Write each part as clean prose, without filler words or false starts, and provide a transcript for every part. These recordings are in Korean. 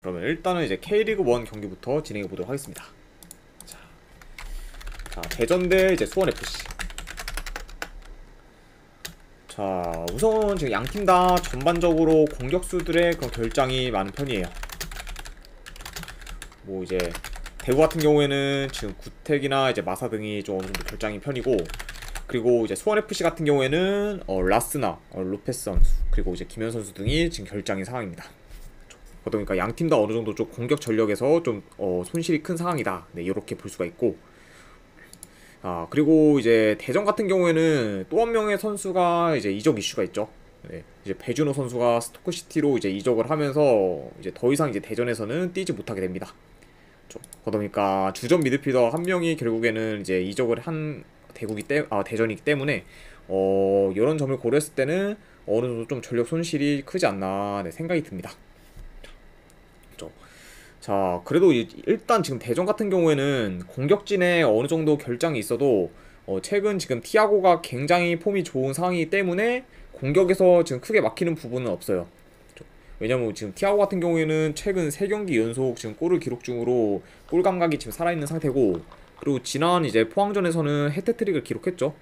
그러면 일단은 이제 K리그 1 경기부터 진행해 보도록 하겠습니다. 자, 대전 대 이제 수원FC. 자, 우선 지금 양팀 다 전반적으로 공격수들의 그런 결장이 많은 편이에요. 뭐 이제 대구 같은 경우에는 지금 구택이나 이제 마사 등이 좀 어느 정도 결장인 편이고, 그리고 이제 수원FC 같은 경우에는 라스나, 로페스 선수, 그리고 이제 김현 선수 등이 지금 결장인 상황입니다. 그러다 보니까 양팀 다 어느 정도 좀 공격 전력에서 좀 손실이 큰 상황이다. 네, 이렇게 볼 수가 있고, 그리고 이제 대전 같은 경우에는 또 한 명의 선수가 이제 이적 이슈가 있죠. 네, 이제 배준호 선수가 스토크시티로 이제 이적을 하면서 이제 더 이상 이제 대전에서는 뛰지 못하게 됩니다. 그러다 보니까 주전 미드필더 한 명이 결국에는 이제 이적을 한 대전이기 때문에 이런 점을 고려했을 때는 어느 정도 좀 전력 손실이 크지 않나, 네, 생각이 듭니다. 자, 그래도 일단 지금 대전 같은 경우에는 공격진에 어느 정도 결장이 있어도 최근 지금 티아고가 굉장히 폼이 좋은 상황이기 때문에 공격에서 지금 크게 막히는 부분은 없어요. 왜냐면 지금 티아고 같은 경우에는 최근 3경기 연속 지금 골을 기록 중으로 골 감각이 지금 살아있는 상태고, 그리고 지난 이제 포항전에서는 해트트릭을 기록했죠.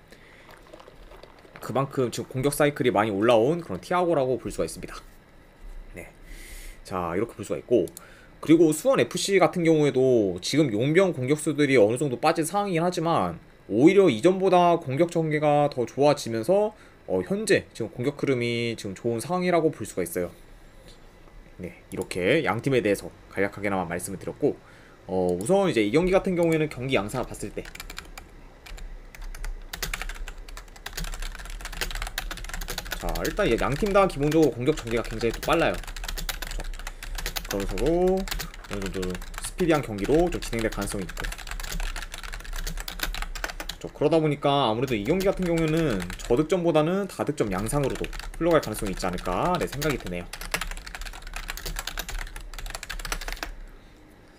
그만큼 지금 공격 사이클이 많이 올라온 그런 티아고라고 볼 수가 있습니다. 네, 자, 이렇게 볼 수가 있고, 그리고 수원FC 같은 경우에도 지금 용병 공격수들이 어느 정도 빠진 상황이긴 하지만 오히려 이전보다 공격 전개가 더 좋아지면서 현재 지금 공격 흐름이 지금 좋은 상황이라고 볼 수가 있어요. 네, 이렇게 양팀에 대해서 간략하게나마 말씀을 드렸고, 우선 이제 이 경기 같은 경우에는 경기 양상을 봤을 때, 자, 일단 이제 양팀 다 기본적으로 공격 전개가 굉장히 또 빨라요. 그러면서도 어느 정도 스피디한 경기로 좀 진행될 가능성이 있고, 그러다 보니까 아무래도 이 경기 같은 경우에는 저득점보다는 다득점 양상으로도 흘러갈 가능성이 있지 않을까, 네, 생각이 드네요.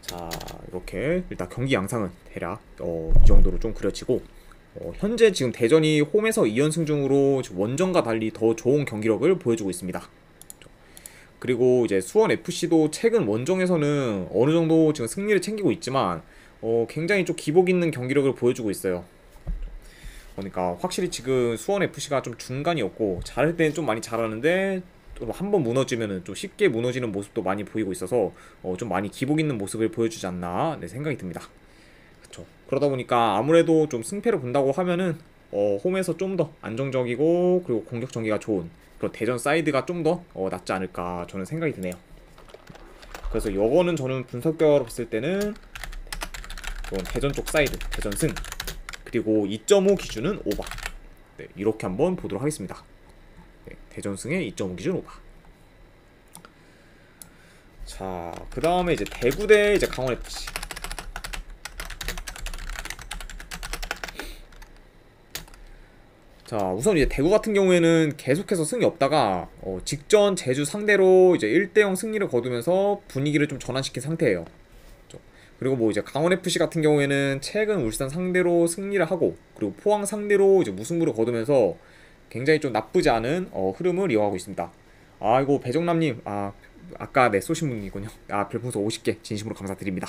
자, 이렇게 일단 경기 양상은 대략 이 정도로 좀 그려지고, 현재 지금 대전이 홈에서 2연승 중으로 원정과 달리 더 좋은 경기력을 보여주고 있습니다. 그리고 이제 수원FC도 최근 원정에서는 어느 정도 지금 승리를 챙기고 있지만 굉장히 좀 기복 있는 경기력을 보여주고 있어요. 그러니까 확실히 지금 수원FC가 좀 중간이었고, 잘할 때는 좀 많이 잘하는데 또 한번 무너지면은 좀 쉽게 무너지는 모습도 많이 보이고 있어서 좀 많이 기복 있는 모습을 보여주지 않나, 네, 생각이 듭니다. 그쵸. 그러다 보니까 아무래도 좀 승패를 본다고 하면은 홈에서 좀 더 안정적이고 그리고 공격 전개가 좋은 그런 대전 사이드가 좀 더 낫지 않을까 저는 생각이 드네요. 그래서 요거는 저는 분석적으로 봤을 때는 대전 쪽 사이드, 대전 승, 그리고 2.5 기준은 오버. 네, 이렇게 한번 보도록 하겠습니다. 네, 대전 승의 2.5 기준 오버. 자, 그 다음에 이제 대구 대 이제 강원FC. 자, 우선 이제 대구 같은 경우에는 계속해서 승이 없다가 직전 제주 상대로 이제 1대0 승리를 거두면서 분위기를 좀 전환시킨 상태예요. 그리고 뭐 이제 강원FC 같은 경우에는 최근 울산 상대로 승리를 하고, 그리고 포항 상대로 이제 무승부를 거두면서 굉장히 좀 나쁘지 않은 흐름을 이어가고 있습니다. 이거 배정남님, 아까 네, 쏘신 분이군요. 별풍선 50개 진심으로 감사드립니다.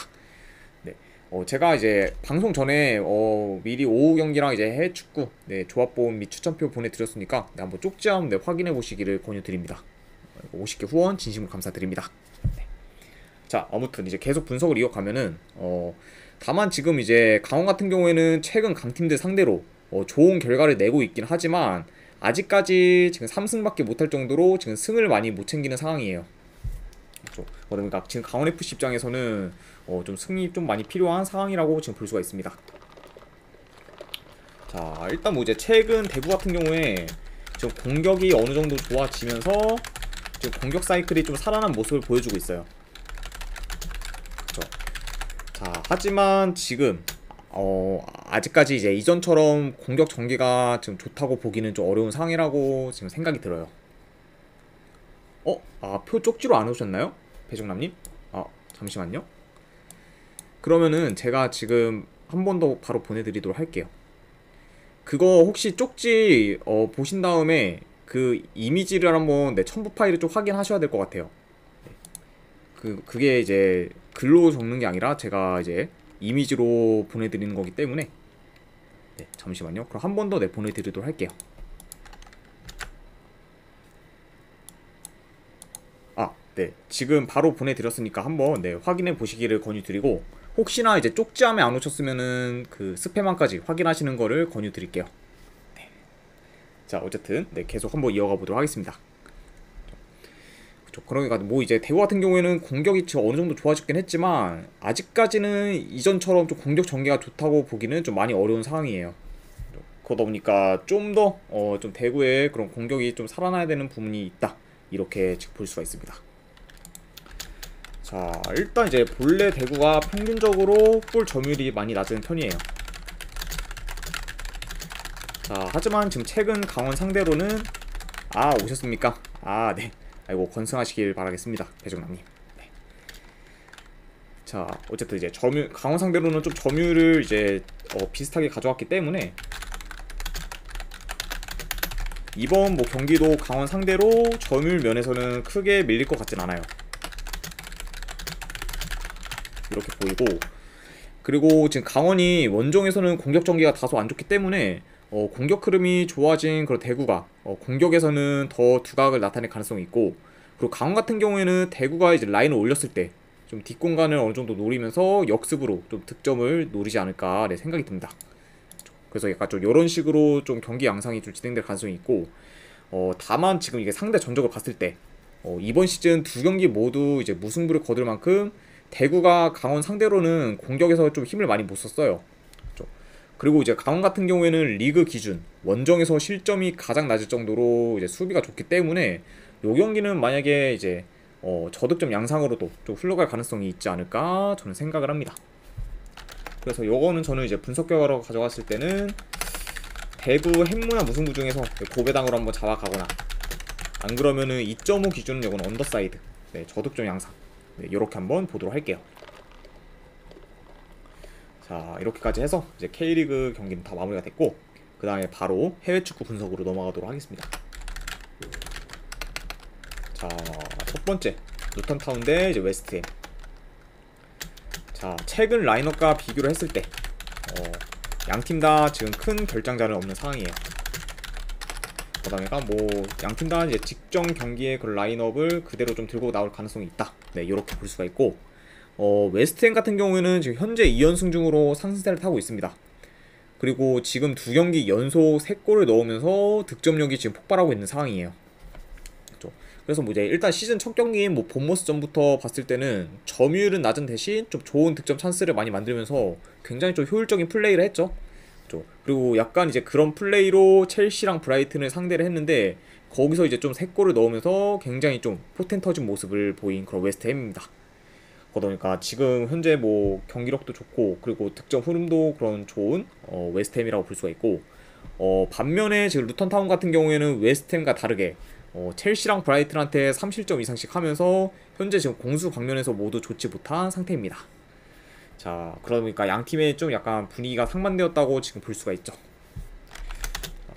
네, 제가 이제 방송 전에 미리 오후 경기랑 이제 해외 축구, 네, 조합본 및 추천표 보내드렸으니까, 네, 한번 쪽지함, 네, 확인해 보시기를 권유드립니다. 50개 후원 진심으로 감사드립니다. 네. 자, 아무튼 이제 계속 분석을 이어가면은 다만 지금 이제 강원 같은 경우에는 최근 강팀들 상대로 좋은 결과를 내고 있긴 하지만 아직까지 지금 3승밖에 못할 정도로 지금 승을 많이 못 챙기는 상황이에요. 그렇죠. 그러니까 지금 강원FC 입장에서는 좀 승리 좀 많이 필요한 상황이라고 지금 볼 수가 있습니다. 자, 일단 뭐 이제 최근 대구 같은 경우에 지금 공격이 어느 정도 좋아지면서 지금 공격 사이클이 좀 살아난 모습을 보여주고 있어요. 그렇죠. 자, 하지만 지금 아직까지 이제 이전처럼 공격 전개가 지금 좋다고 보기는 좀 어려운 상황이라고 지금 생각이 들어요. 표 쪽지로 안 오셨나요? 배정남님? 잠시만요. 그러면은 제가 지금 한 번 더 바로 보내드리도록 할게요. 그거 혹시 쪽지 보신 다음에 그 이미지를 한번 네, 첨부 파일을 좀 확인하셔야 될 것 같아요. 네. 그게 이제 글로 적는 게 아니라 제가 이제 이미지로 보내드리는 거기 때문에 네, 잠시만요. 그럼 한 번 더 보내드리도록 할게요. 네, 지금 바로 보내드렸으니까 한번 확인해 보시기를 권유드리고, 혹시나 이제 쪽지함에 안 오셨으면은 그 스팸함까지 확인하시는 거를 권유드릴게요. 네. 자, 어쨌든 계속 한번 이어가 보도록 하겠습니다. 그러니까 뭐 이제 대구 같은 경우에는 공격이 지금 어느 정도 좋아졌긴 했지만 아직까지는 이전처럼 좀 공격 전개가 좋다고 보기는 좀 많이 어려운 상황이에요. 그러다 보니까 좀 더 좀 대구의 그런 공격이 좀 살아나야 되는 부분이 있다, 이렇게 지금 볼 수가 있습니다. 자, 일단 이제 본래 대구가 평균적으로 볼 점유율이 많이 낮은 편이에요. 자, 하지만 지금 최근 강원 상대로는 오셨습니까? 네. 아이고, 건승하시길 바라겠습니다, 배정남님. 네. 자, 어쨌든 이제 강원 상대로는 좀 점유율을 이제 비슷하게 가져왔기 때문에 이번 뭐 경기도 강원 상대로 점유율 면에서는 크게 밀릴 것 같진 않아요. 이렇게 보이고, 그리고 지금 강원이 원정에서는 공격 전개가 다소 안 좋기 때문에 공격 흐름이 좋아진 그런 대구가 공격에서는 더 두각을 나타낼 가능성이 있고, 그리고 강원 같은 경우에는 대구가 이제 라인을 올렸을 때 좀 뒷공간을 어느 정도 노리면서 역습으로 좀 득점을 노리지 않을까 생각이 듭니다. 그래서 약간 좀 이런 식으로 좀 경기 양상이 좀 진행될 가능성이 있고, 다만 지금 이게 상대 전적을 봤을 때 이번 시즌 두 경기 모두 이제 무승부를 거둘 만큼 대구가 강원 상대로는 공격에서 좀 힘을 많이 못 썼어요. 그리고 이제 강원 같은 경우에는 리그 기준 원정에서 실점이 가장 낮을 정도로 이제 수비가 좋기 때문에 요 경기는 만약에 이제 저득점 양상으로도 좀 흘러갈 가능성이 있지 않을까 저는 생각을 합니다. 그래서 요거는 저는 이제 분석 결과로 가져갔을 때는 대구 햄무나 무승부 중에서 고배당으로 한번 잡아가거나, 안 그러면은 2.5 기준은 요건 언더사이드 저득점 양상 요렇게 한번 보도록 할게요. 자, 이렇게까지 해서 이제 K리그 경기는 다 마무리가 됐고, 그 다음에 바로 해외 축구 분석으로 넘어가도록 하겠습니다. 자, 첫 번째 루턴타운 대 이제 웨스트햄. 자, 최근 라인업과 비교를 했을 때 양팀 다 지금 큰 결장자는 없는 상황이에요. 그 다음에가 뭐 양팀 다 이제 직전 경기의 그 라인업을 그대로 좀 들고 나올 가능성이 있다, 이렇게 볼 수가 있고, 웨스트햄 같은 경우에는 지금 현재 2연승 중으로 상승세를 타고 있습니다. 그리고 지금 두 경기 연속 3골을 넣으면서 득점력이 지금 폭발하고 있는 상황이에요. 그래서 뭐 이제 일단 시즌 첫 경기인 뭐 본머스전부터 봤을 때는 점유율은 낮은 대신 좀 좋은 득점 찬스를 많이 만들면서 굉장히 좀 효율적인 플레이를 했죠. 그리고 약간 이제 그런 플레이로 첼시랑 브라이튼을 상대를 했는데, 거기서 이제 좀 3골을 넣으면서 굉장히 좀 포텐 터진 모습을 보인 그런 웨스트햄입니다. 그러니까 지금 현재 뭐 경기력도 좋고 그리고 득점 흐름도 그런 좋은 웨스트햄이라고 볼 수가 있고, 반면에 지금 루턴타운 같은 경우에는 웨스트햄과 다르게 첼시랑 브라이튼한테 3실점 이상씩 하면서 현재 지금 공수 방면에서 모두 좋지 못한 상태입니다. 자, 그러니까 양 팀의 좀 약간 분위기가 상반되었다고 지금 볼 수가 있죠.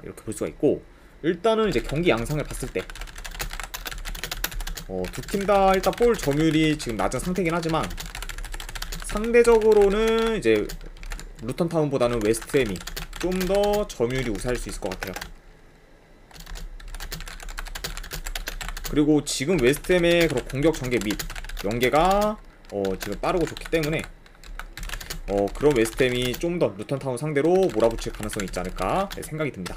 이렇게 볼 수가 있고, 일단은 이제 경기 양상을 봤을 때 두 팀 다 일단 볼 점유율이 지금 낮은 상태긴 하지만 상대적으로는 이제 루턴타운보다는 웨스트햄이 좀 더 점유율이 우세할 수 있을 것 같아요. 그리고 지금 웨스트햄의 그런 공격 전개 및 연계가 지금 빠르고 좋기 때문에 그런 웨스트햄이 좀 더 루턴타운 상대로 몰아붙일 가능성이 있지 않을까 생각이 듭니다.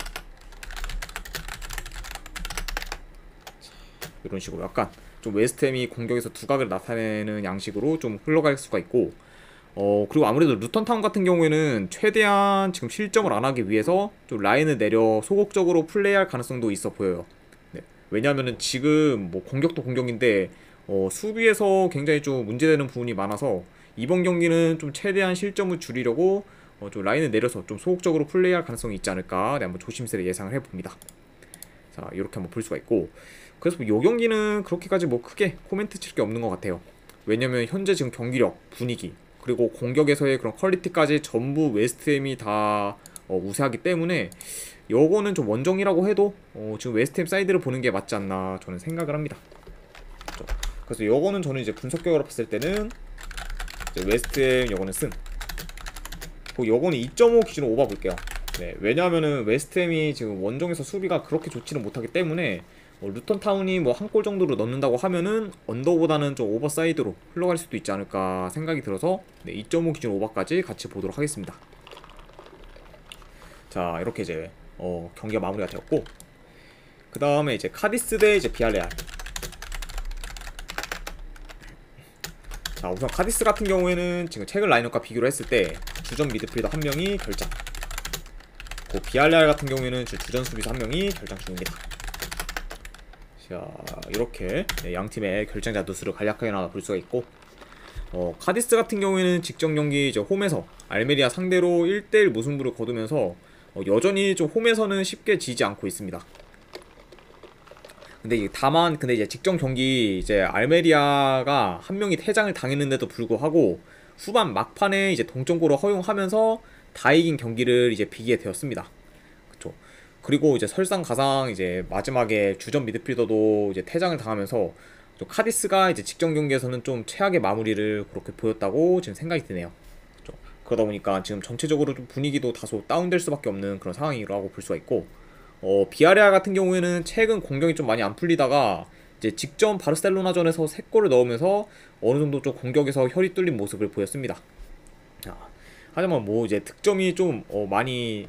이런 식으로 약간 좀 웨스트햄이 공격에서 두각을 나타내는 양식으로 좀 흘러갈 수가 있고, 그리고 아무래도 루턴타운 같은 경우에는 최대한 지금 실점을 안 하기 위해서 좀 라인을 내려 소극적으로 플레이할 가능성도 있어 보여요. 왜냐하면은 지금 뭐 공격도 공격인데 수비에서 굉장히 좀 문제되는 부분이 많아서 이번 경기는 좀 최대한 실점을 줄이려고 좀 라인을 내려서 좀 소극적으로 플레이할 가능성이 있지 않을까 한번 조심스레 예상을 해봅니다. 자, 이렇게 한번 볼 수가 있고, 그래서 뭐 이 경기는 그렇게까지 뭐 크게 코멘트 칠 게 없는 것 같아요. 왜냐면 현재 지금 경기력, 분위기, 그리고 공격에서의 그런 퀄리티까지 전부 웨스트햄이 다 우세하기 때문에 요거는 좀 원정이라고 해도 지금 웨스트햄 사이드를 보는 게 맞지 않나 저는 생각을 합니다. 그래서 요거는 저는 이제 분석 결과로 봤을 때는 이제 웨스트햄 요거는 승. 그리고 요거는 2.5 기준으로 오바 볼게요. 네, 왜냐하면은 웨스트햄이 지금 원정에서 수비가 그렇게 좋지는 못하기 때문에 루턴 타운이 뭐 한 골 정도로 넣는다고 하면은 언더보다는 좀 오버사이드로 흘러갈 수도 있지 않을까 생각이 들어서 네, 2.5 기준 오버까지 같이 보도록 하겠습니다. 자, 이렇게 이제 경기가 마무리가 되었고, 그 다음에 이제 카디스 대 이제 비알레알. 자, 우선 카디스 같은 경우에는 지금 최근 라인업과 비교를 했을 때 주전 미드필더 한 명이 결장, 그 비알레알 같은 경우에는 주전 수비수 한 명이 결장 중입니다. 자, 이렇게 네, 양 팀의 결장자 누수를 간략하게 나와 볼 수가 있고, 카디스 같은 경우에는 직전 경기 이제 홈에서 알메리아 상대로 1대1 무승부를 거두면서 여전히 좀 홈에서는 쉽게 지지 않고 있습니다. 근데 이제 직전 경기 이제 알메리아가 한 명이 퇴장을 당했는데도 불구하고 후반 막판에 이제 동점골을 허용하면서 다 이긴 경기를 이제 비기게 되었습니다. 그쵸. 그리고 이제 설상가상 이제 마지막에 주전 미드필더도 이제 퇴장을 당하면서 좀 카디스가 이제 직전 경기에서는 좀 최악의 마무리를 그렇게 보였다고 지금 생각이 드네요. 그쵸. 그러다 보니까 지금 전체적으로 좀 분위기도 다소 다운될 수밖에 없는 그런 상황이라고 볼 수가 있고, 비아레알 같은 경우에는 최근 공격이 좀 많이 안 풀리다가 이제 직전 바르셀로나전에서 3골을 넣으면서 어느 정도 좀 공격에서 혈이 뚫린 모습을 보였습니다. 하지만 뭐 이제 득점이 좀 많이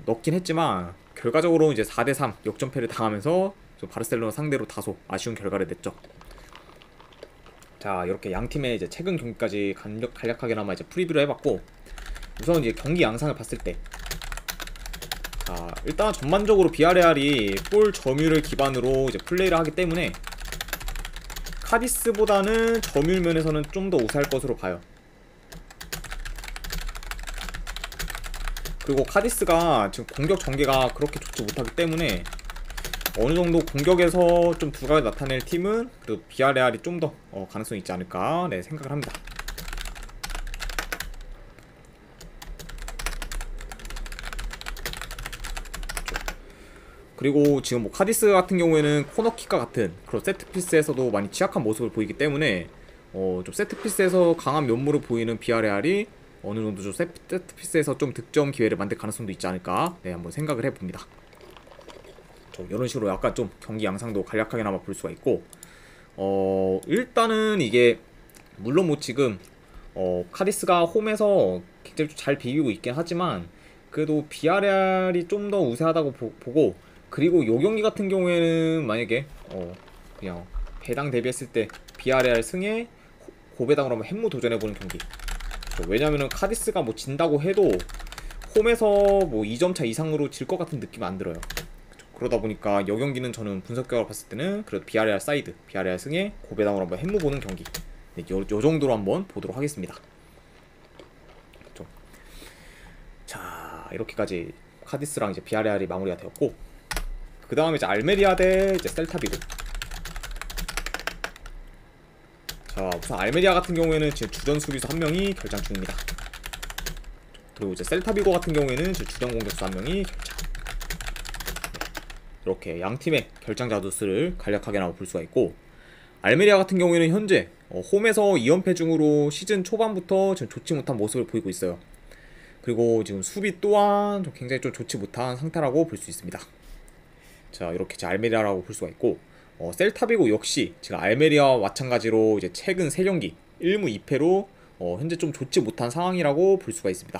넣긴 했지만 결과적으로 이제 4대3 역전패를 당하면서 좀 바르셀로나 상대로 다소 아쉬운 결과를 냈죠. 자, 이렇게 양 팀의 이제 최근 경기까지 간략하게나마 이제 프리뷰를 해봤고, 우선 이제 경기 양상을 봤을 때, 자, 일단 전반적으로 비아레알이 골 점유율을 기반으로 이제 플레이를 하기 때문에 카디스보다는 점유율 면에서는 좀 더 우세할 것으로 봐요. 그리고 카디스가 지금 공격 전개가 그렇게 좋지 못하기 때문에 어느정도 공격에서 좀 두각을 나타낼 팀은 그래도 비아레알이 좀 더 가능성이 있지 않을까 네, 생각을 합니다. 그리고 지금 뭐 카디스 같은 경우에는 코너킥과 같은 그런 세트피스에서도 많이 취약한 모습을 보이기 때문에 좀 세트피스에서 강한 면모를 보이는 비아레알이 어느 정도 좀 세트피스에서 좀 득점 기회를 만들 가능성도 있지 않을까 네, 한번 생각을 해봅니다. 이런 식으로 약간 좀 경기 양상도 간략하게나마 볼 수가 있고, 일단은 이게 물론 뭐 지금 카디스가 홈에서 굉장히 잘 비비고 있긴 하지만 그래도 비아레알이 좀 더 우세하다고 보고, 그리고 요 경기 같은 경우에는 만약에 그냥 배당 대비했을 때 비아레알 승에 고배당으로 한번 햄무 도전해보는 경기. 왜냐면은 카디스가 뭐 진다고 해도 홈에서 뭐 2점차 이상으로 질 것 같은 느낌 안 들어요. 그러다 보니까 이 경기는 저는 분석 결과로 봤을 때는 그래도 비아레알 사이드, 비아레알 승에 고배당으로 한번 햄무 보는 경기. 네, 요 정도로 한번 보도록 하겠습니다. 그렇죠. 자, 이렇게까지 카디스랑 이제 비아레알이 마무리가 되었고, 그 다음에 이제 알메리아 대 이제 셀타비고. 자, 우선 알메리아 같은 경우에는 지금 주전 수비수 한 명이 결장 중입니다. 그리고 이제 셀타비고 같은 경우에는 지금 주전 공격수 한 명이 결장. 이렇게 양 팀의 결장자 누수를 간략하게 나와 볼 수가 있고, 알메리아 같은 경우에는 현재 홈에서 2연패 중으로 시즌 초반부터 지금 좋지 못한 모습을 보이고 있어요. 그리고 지금 수비 또한 좀 굉장히 좀 좋지 못한 상태라고 볼 수 있습니다. 자, 이렇게 이제 알메리아라고 볼 수가 있고, 셀타비고 역시 지금 알메리아와 마찬가지로 이제 최근 3경기 1무 2패로 현재 좀 좋지 못한 상황이라고 볼 수가 있습니다.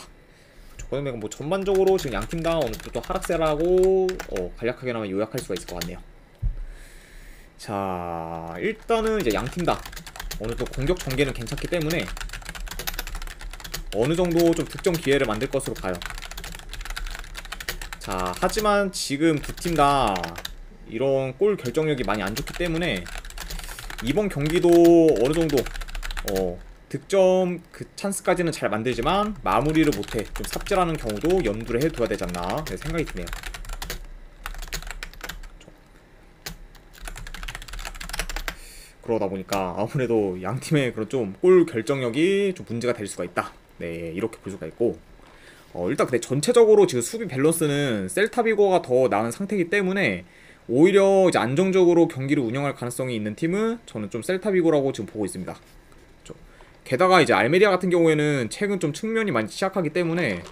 그러면 뭐 전반적으로 지금 양팀 다 어느 정도 하락세라고 간략하게나마 요약할 수가 있을 것 같네요. 자, 일단은 이제 양팀 다 어느 정도 공격 전개는 괜찮기 때문에 어느 정도 좀 득점 기회를 만들 것으로 봐요. 자, 하지만 지금 두 팀 다 이런 골 결정력이 많이 안 좋기 때문에 이번 경기도 어느 정도 득점 그 찬스까지는 잘 만들지만 마무리를 못해 좀 삽질하는 경우도 염두를 해둬야 되지 않나 네, 생각이 드네요. 그러다 보니까 아무래도 양팀의 그런 좀 골 결정력이 좀 문제가 될 수가 있다. 네, 이렇게 볼 수가 있고, 일단 근데 전체적으로 지금 수비 밸런스는 셀타비고가 더 나은 상태이기 때문에 오히려 이제 안정적으로 경기를 운영할 가능성이 있는 팀은 저는 좀 셀타비고라고 지금 보고 있습니다. 게다가 이제 알메리아 같은 경우에는 최근 좀 측면이 많이 취약하기 때문에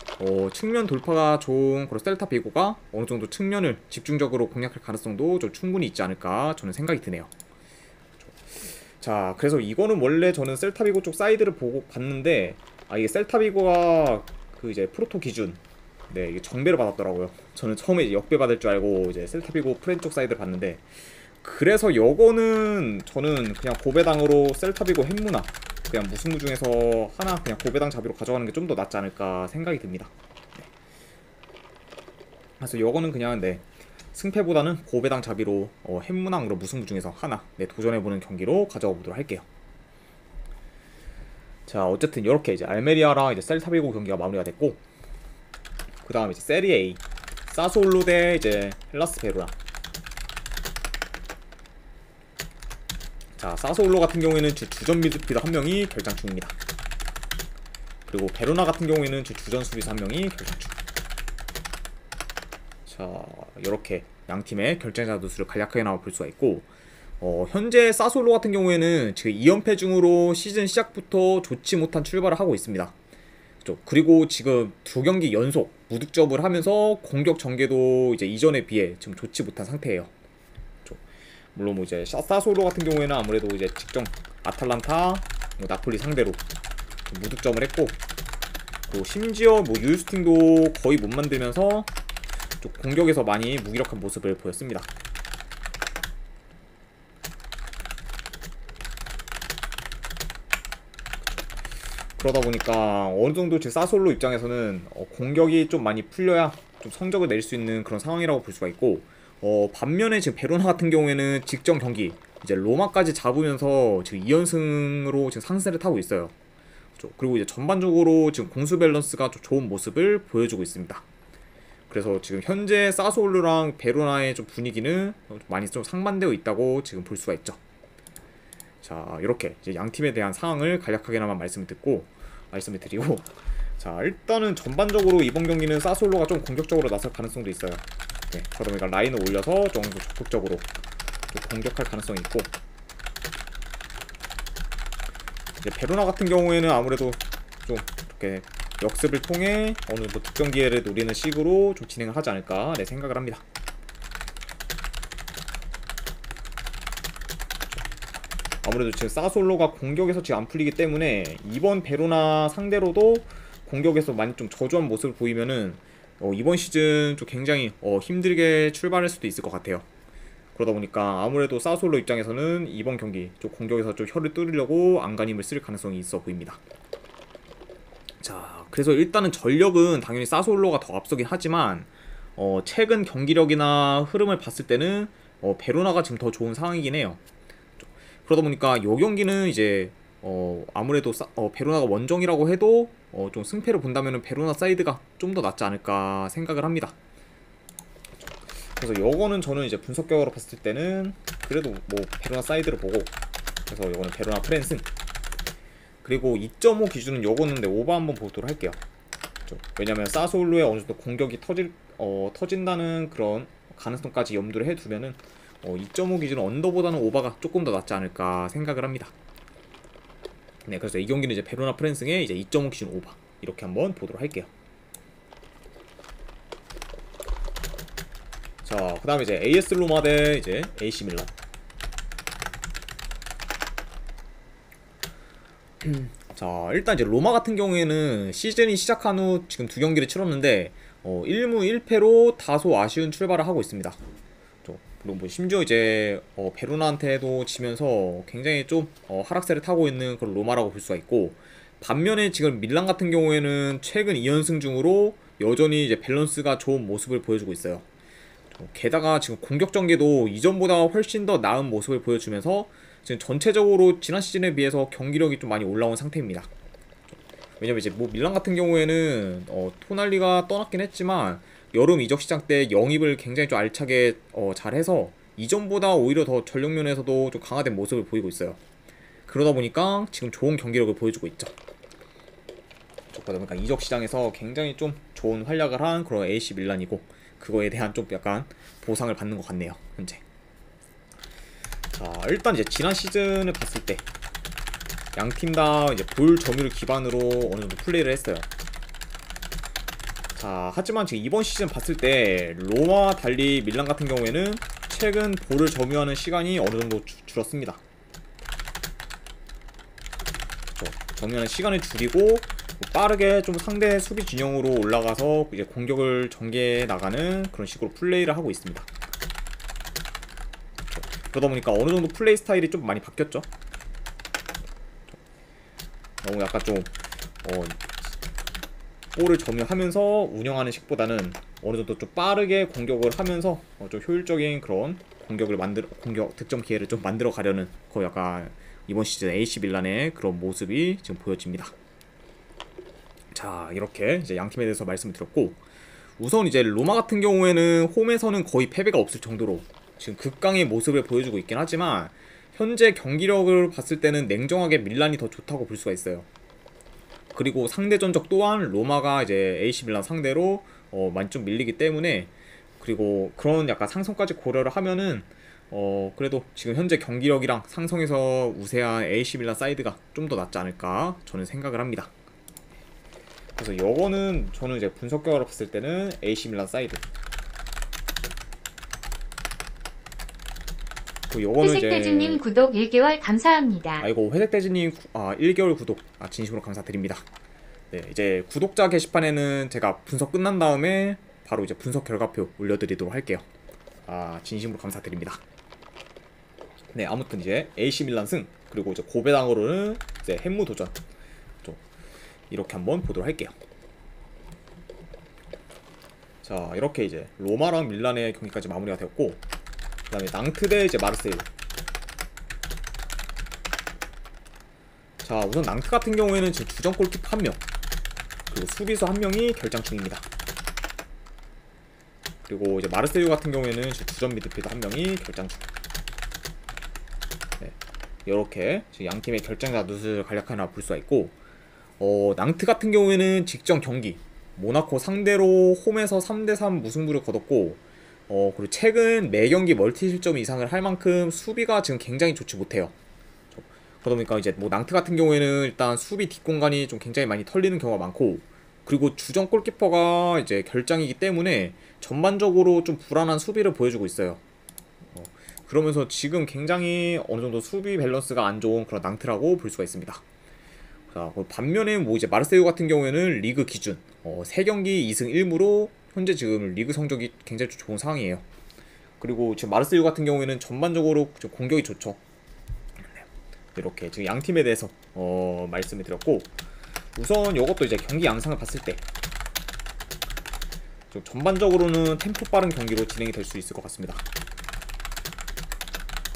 측면 돌파가 좋은 그런 셀타비고가 어느 정도 측면을 집중적으로 공략할 가능성도 좀 충분히 있지 않을까 저는 생각이 드네요. 자, 그래서 이거는 원래 저는 셀타비고 쪽 사이드를 보고 봤는데 이게 셀타비고가 그 이제 프로토 기준 이게 정배를 받았더라고요. 저는 처음에 이제 역배 받을 줄 알고 이제 셀타비고 프렌 쪽 사이드를 봤는데, 그래서 요거는 저는 그냥 고배당으로 셀타비고 햄무나 그냥 무승부 중에서 하나 그냥 고배당 잡이로 가져가는 게 좀 더 낫지 않을까 생각이 듭니다. 그래서 요거는 그냥 승패보다는 고배당 잡이로 햄무낭으로 무승부 중에서 하나 도전해보는 경기로 가져가 보도록 할게요. 자, 어쨌든 이렇게 이제 알메리아랑 이제 셀타비고 경기가 마무리가 됐고, 그 다음에 이제 세리에 A 사소올로 대 이제 헬라스 베로나. 자, 사소올로 같은 경우에는 주전 미드필더 한 명이 결장 중입니다. 그리고 베로나 같은 경우에는 주전 수비수 한 명이 결장 중. 자, 이렇게 양 팀의 결정자 누수를 간략하게 나와 볼 수가 있고, 현재 사솔로 같은 경우에는 지금 2연패 중으로 시즌 시작부터 좋지 못한 출발을 하고 있습니다. 그리고 지금 2경기 연속 무득점을 하면서 공격 전개도 이제 이전에 비해 지금 좋지 못한 상태예요. 물론 뭐 이제 사솔로 같은 경우에는 아무래도 이제 직전 아탈란타, 나폴리 상대로 무득점을 했고, 그리고 심지어 뭐 유스팅도 거의 못 만들면서 좀 공격에서 많이 무기력한 모습을 보였습니다. 그러다 보니까 어느 정도 제 사솔로 입장에서는 공격이 좀 많이 풀려야 좀 성적을 낼 수 있는 그런 상황이라고 볼 수가 있고, 반면에 지금 베로나 같은 경우에는 직전 경기 이제 로마까지 잡으면서 지금 2연승으로 지금 상승세를 타고 있어요. 그리고 이제 전반적으로 지금 공수 밸런스가 좀 좋은 모습을 보여주고 있습니다. 그래서 지금 현재 사소올루랑 베로나의 좀 분위기는 많이 좀 상반되어 있다고 지금 볼 수가 있죠. 자, 이렇게 이제 양 팀에 대한 상황을 간략하게나마 말씀을 드리고, 자, 일단은 전반적으로 이번 경기는 사소올루가 좀 공격적으로 나설 가능성도 있어요. 그러다 보니까 라인을 올려서 좀 적극적으로 공격할 가능성이 있고, 이제 베로나 같은 경우에는 아무래도 좀 이렇게 역습을 통해 어느 뭐 득점 기회를 노리는 식으로 좀 진행을 하지 않을까 생각을 합니다. 아무래도 지금 사솔로가 공격에서 지금 안 풀리기 때문에 이번 베로나 상대로도 공격에서 많이 좀 저조한 모습을 보이면은 이번 시즌 좀 굉장히 힘들게 출발할 수도 있을 것 같아요. 그러다 보니까 아무래도 사솔로 입장에서는 이번 경기 좀 공격에서 좀 혀를 뚫으려고 안간힘을 쓸 가능성이 있어 보입니다. 자, 그래서 일단은 전력은 당연히 사솔로가 더 앞서긴 하지만 최근 경기력이나 흐름을 봤을 때는 베로나가 지금 더 좋은 상황이긴 해요. 그러다 보니까 이 경기는 이제 아무래도 베로나가 원정이라고 해도 좀 승패를 본다면 베로나 사이드가 좀 더 낫지 않을까 생각을 합니다. 그래서 요거는 저는 이제 분석적으로 봤을 때는 그래도 뭐 베로나 사이드를 보고, 그래서 요거는 베로나 프랜승. 그리고 2.5 기준은 요거는 오버 한번 보도록 할게요. 왜냐면 사소올로의 어느 정도 공격이 터진다는 그런 가능성까지 염두를 해두면은 2.5 기준은 언더보다는 오버가 조금 더 낫지 않을까 생각을 합니다. 네, 그래서 이 경기는 이제 베로나 프랜승의 이제 2.5 기준 오버 이렇게 한번 보도록 할게요. 자, 그 다음에 이제 AS 로마 대 이제 AC 밀란. 자, 일단 이제 로마 같은 경우에는 시즌이 시작한 후 지금 2경기를 치렀는데 1무 1패로 다소 아쉬운 출발을 하고 있습니다. 그리고 뭐 심지어 이제 베로나한테도 지면서 굉장히 좀 하락세를 타고 있는 그런 로마라고 볼 수가 있고, 반면에 지금 밀란 같은 경우에는 최근 2연승 중으로 여전히 이제 밸런스가 좋은 모습을 보여주고 있어요. 게다가 지금 공격 전개도 이전보다 훨씬 더 나은 모습을 보여주면서 지금 전체적으로 지난 시즌에 비해서 경기력이 좀 많이 올라온 상태입니다. 왜냐면 이제 뭐 밀란 같은 경우에는 토날리가 떠났긴 했지만 여름 이적 시장 때 영입을 굉장히 좀 알차게 잘해서 이전보다 오히려 더 전력 면에서도 좀 강화된 모습을 보이고 있어요. 그러다 보니까 지금 좋은 경기력을 보여주고 있죠. 그러다 보니까 이적 시장에서 굉장히 좀 좋은 활약을 한 그런 AC 밀란이고, 그거에 대한 좀 약간 보상을 받는 것 같네요 현재. 자, 일단 이제 지난 시즌을 봤을 때 양 팀 다 이제 볼 점유율 기반으로 어느 정도 플레이를 했어요. 자, 하지만 지금 이번 시즌 봤을 때 로마와 달리 밀란 같은 경우에는 최근 볼을 점유하는 시간이 어느 정도 줄었습니다. 점유하는 시간을 줄이고 빠르게 좀 상대 수비 진영으로 올라가서 이제 공격을 전개해 나가는 그런 식으로 플레이를 하고 있습니다. 그러다 보니까 어느 정도 플레이 스타일이 좀 많이 바뀌었죠. 너무 약간 좀 볼을 점유하면서 운영하는 식보다는 어느 정도 좀 빠르게 공격을 하면서 좀 효율적인 그런 공격 득점 기회를 좀 만들어 가려는 거의 약간 이번 시즌 AC 밀란의 그런 모습이 지금 보여집니다. 자, 이렇게 이제 양 팀에 대해서 말씀을 드렸고, 우선 이제 로마 같은 경우에는 홈에서는 거의 패배가 없을 정도로 지금 극강의 모습을 보여주고 있긴 하지만 현재 경기력을 봤을 때는 냉정하게 밀란이 더 좋다고 볼 수가 있어요. 그리고 상대 전적 또한 로마가 이제 AC 밀란 상대로 많이 좀 밀리기 때문에, 그리고 그런 약간 상성까지 고려를 하면은 그래도 지금 현재 경기력이랑 상성에서 우세한 AC 밀란 사이드가 좀 더 낫지 않을까 저는 생각을 합니다. 그래서 요거는 저는 이제 분석 결과로 봤을 때는 AC 밀란 사이드. 회색돼지님 구독 1개월 감사합니다. 아이고, 회색돼지님 1개월 구독 진심으로 감사드립니다. 네, 이제 구독자 게시판에는 제가 분석 끝난 다음에 바로 이제 분석 결과표 올려드리도록 할게요. 진심으로 감사드립니다. 네, 아무튼 이제 AC 밀란 승, 그리고 이제 고배당으로는 이제 햄무 도전 좀 이렇게 한번 보도록 할게요. 자, 이렇게 이제 로마랑 밀란의 경기까지 마무리가 되었고, 그 다음에 낭트 대 이제 마르세유. 자, 우선 낭트 같은 경우에는 지금 주전 골키퍼 1명, 그리고 수비수 1명이 결장 중입니다. 그리고 이제 마르세유 같은 경우에는 지금 주전 미드필더 1명이 결장 중. 네, 이렇게 지금 양 팀의 결장자 누수를 간략하게 볼 수가 있고, 낭트 같은 경우에는 직전 경기 모나코 상대로 홈에서 3대3 무승부를 거뒀고, 그리고 최근 매경기 멀티 실점 이상을 할 만큼 수비가 지금 굉장히 좋지 못해요. 그러다 보니까 이제 뭐 낭트 같은 경우에는 일단 수비 뒷공간이 좀 굉장히 많이 털리는 경우가 많고, 그리고 주전 골키퍼가 이제 결장이기 때문에 전반적으로 좀 불안한 수비를 보여주고 있어요. 그러면서 지금 굉장히 어느 정도 수비 밸런스가 안 좋은 그런 낭트라고 볼 수가 있습니다. 자, 반면에 뭐 이제 마르세유 같은 경우에는 리그 기준 3경기 2승 1무로 현재 지금 리그 성적이 굉장히 좋은 상황이에요. 그리고 지금 마르세유 같은 경우에는 전반적으로 좀 공격이 좋죠. 이렇게 지금 양 팀에 대해서 말씀을 드렸고, 우선 이것도 이제 경기 양상을 봤을 때 좀 전반적으로는 템포 빠른 경기로 진행이 될 수 있을 것 같습니다.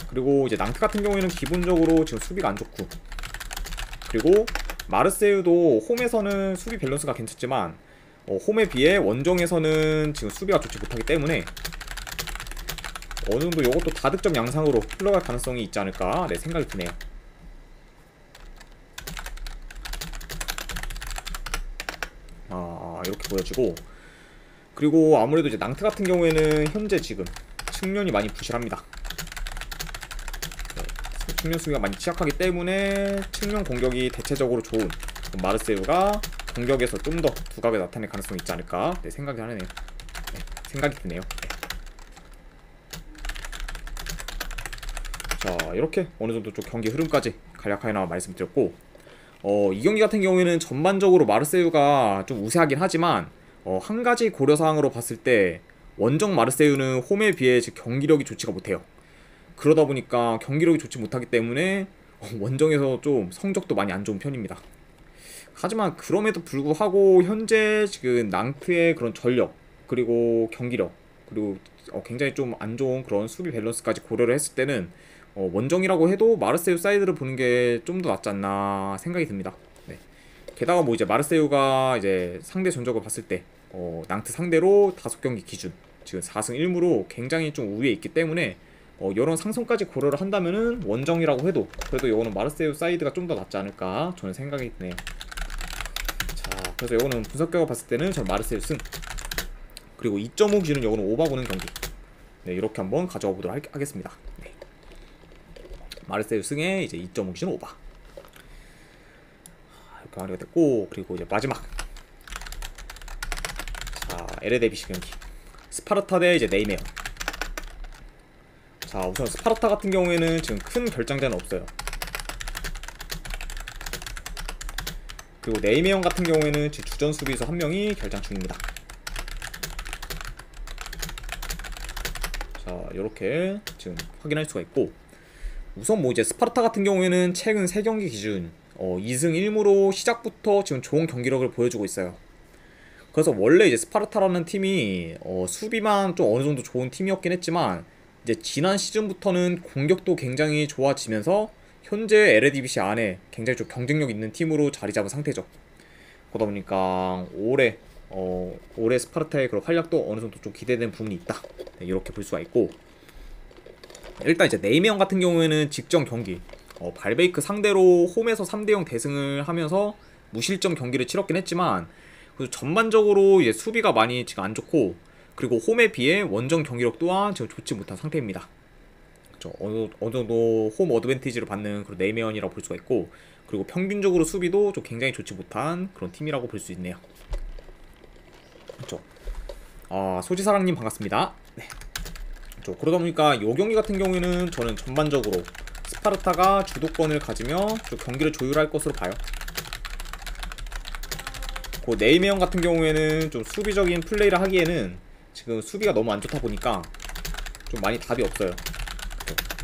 그리고 이제 낭트 같은 경우에는 기본적으로 지금 수비가 안 좋고, 그리고 마르세유도 홈에서는 수비 밸런스가 괜찮지만 홈에 비해 원정에서는 지금 수비가 좋지 못하기 때문에 어느 정도 이것도 다득점 양상으로 흘러갈 가능성이 있지 않을까 생각이 드네요. 이렇게 보여지고, 그리고 아무래도 이제 낭트 같은 경우에는 현재 지금 측면이 많이 부실합니다. 측면 수비가 많이 취약하기 때문에 측면 공격이 대체적으로 좋은 마르세유가 공격에서 좀 더 두각을 나타낼 가능성이 있지 않을까 생각이 하네요. 생각이 드네요. 자, 이렇게 어느 정도 좀 경기 흐름까지 간략하게 말씀드렸고, 이 경기 같은 경우에는 전반적으로 마르세유가 좀 우세하긴 하지만 한 가지 고려사항으로 봤을 때 원정 마르세유는 홈에 비해 경기력이 좋지가 못해요. 그러다 보니까 경기력이 좋지 못하기 때문에 원정에서 좀 성적도 많이 안 좋은 편입니다. 하지만 그럼에도 불구하고 현재 지금 낭트의 그런 전력, 그리고 경기력, 그리고 굉장히 좀 안 좋은 그런 수비 밸런스까지 고려를 했을 때는 원정이라고 해도 마르세유 사이드를 보는 게 좀 더 낫지 않나 생각이 듭니다. 네. 게다가 뭐 이제 마르세유가 이제 상대 전적을 봤을 때 낭트 상대로 5경기 기준 지금 4승 1무로 굉장히 좀 우위에 있기 때문에 이런 상승까지 고려를 한다면은 원정이라고 해도 그래도 이거는 마르세유 사이드가 좀 더 낫지 않을까 저는 생각이 드네요. 자, 그래서 이거는 분석 결과 봤을 때는 저는 마르세유 승. 그리고 2.5 기준은 요거는 오바 보는 경기. 네, 이렇게 한번 가져와 보도록 하겠습니다. 네. 마르세유 승에 이제 2.5 기준 오바. 이렇게 마무리가 됐고, 그리고 이제 마지막. 자, 에레데비시 경기. 스파르타 대 이제 네이메어. 자, 우선 스파르타 같은 경우에는 지금 큰 결장자는 없어요. 그리고 네이메어 같은 경우에는 지금 주전 수비수 한 명이 결장 중입니다. 자, 요렇게 지금 확인할 수가 있고, 우선 뭐 이제 스파르타 같은 경우에는 최근 3경기 기준 2승 1무로 시작부터 지금 좋은 경기력을 보여주고 있어요. 그래서 원래 이제 스파르타라는 팀이 수비만 좀 어느 정도 좋은 팀이었긴 했지만, 이제 지난 시즌부터는 공격도 굉장히 좋아지면서 현재 에레디비시 안에 굉장히 좀 경쟁력 있는 팀으로 자리 잡은 상태죠. 그러다 보니까 올해 스파르타의 그런 활약도 어느 정도 좀 기대되는 부분이 있다. 네, 이렇게 볼 수가 있고, 일단 이제 네이메어 같은 경우에는 직전 경기 발베이크 상대로 홈에서 3대0 대승을 하면서 무실점 경기를 치렀긴 했지만, 그래서 전반적으로 이제 수비가 많이 지금 안 좋고, 그리고 홈에 비해 원정 경기력 또한 지금 좋지 못한 상태입니다. 그렇죠. 어느 정도 홈 어드밴티지를 받는 그런 네이메어이라고 볼 수가 있고, 그리고 평균적으로 수비도 좀 굉장히 좋지 못한 그런 팀이라고 볼 수 있네요. 그렇죠. 소지사랑님 반갑습니다. 네. 그렇죠. 그러다 보니까 이 경기 같은 경우에는 저는 전반적으로 스파르타가 주도권을 가지며 좀 경기를 조율할 것으로 봐요. 그 네이메어 같은 경우에는 좀 수비적인 플레이를 하기에는 지금 수비가 너무 안 좋다 보니까 좀 많이 답이 없어요.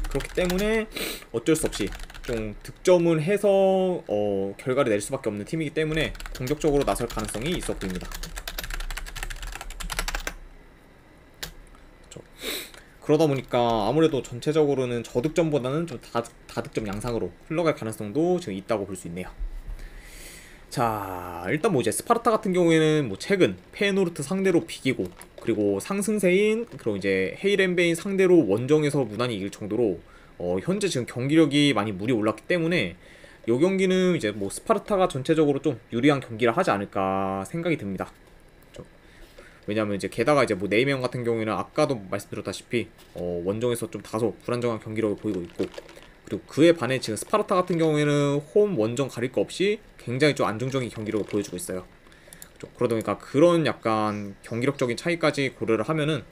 그렇기 때문에 어쩔 수 없이 좀 득점을 해서 결과를 낼 수밖에 없는 팀이기 때문에 공격적으로 나설 가능성이 있어 보입니다. 그렇죠. 그러다 보니까 아무래도 전체적으로는 저득점보다는 좀 다득점 양상으로 흘러갈 가능성도 지금 있다고 볼 수 있네요. 자, 일단 뭐 이제 스파르타 같은 경우에는 뭐 최근 페노르트 상대로 비기고, 그리고 상승세인 그리고 이제 헤이렌베인 상대로 원정에서 무난히 이길 정도로 현재 지금 경기력이 많이 물이 올랐기 때문에 이 경기는 이제 뭐 스파르타가 전체적으로 좀 유리한 경기를 하지 않을까 생각이 듭니다. 그렇죠? 왜냐면 이제 게다가 이제 뭐 네이메어 같은 경우에는 아까도 말씀드렸다시피 원정에서 좀 다소 불안정한 경기력을 보이고 있고, 그리고 그에 반해 지금 스파르타 같은 경우에는 홈 원정 가릴 거 없이 굉장히 좀 안정적인 경기력을 보여주고 있어요. 그렇죠? 그러다 보니까 그런 약간 경기력적인 차이까지 고려를 하면은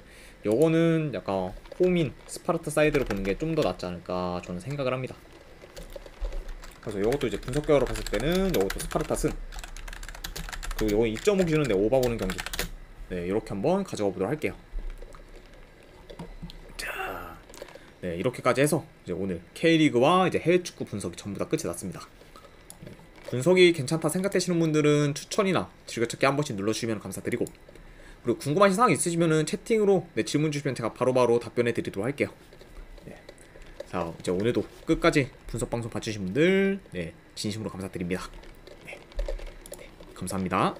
요거는 약간 홈인 스파르타 사이드를 보는 게 좀 더 낫지 않을까 저는 생각을 합니다. 그래서 이것도 이제 분석 결과로 봤을 때는 이것도 스파르타 승, 그리고 이거 2.5 기준은 내 오바 보는 경기, 네, 이렇게 한번 가져가 보도록 할게요. 자, 네, 이렇게까지 해서 이제 오늘 K리그와 이제 해외 축구 분석이 전부 다 끝이 났습니다. 분석이 괜찮다 생각되시는 분들은 추천이나 즐겨찾기 한 번씩 눌러주시면 감사드리고, 그리고 궁금하신 사항 있으시면은 채팅으로 질문 주시면 제가 바로바로 답변해 드리도록 할게요. 네. 자, 이제 오늘도 끝까지 분석 방송 봐주신 분들 진심으로 감사드립니다. 네. 감사합니다.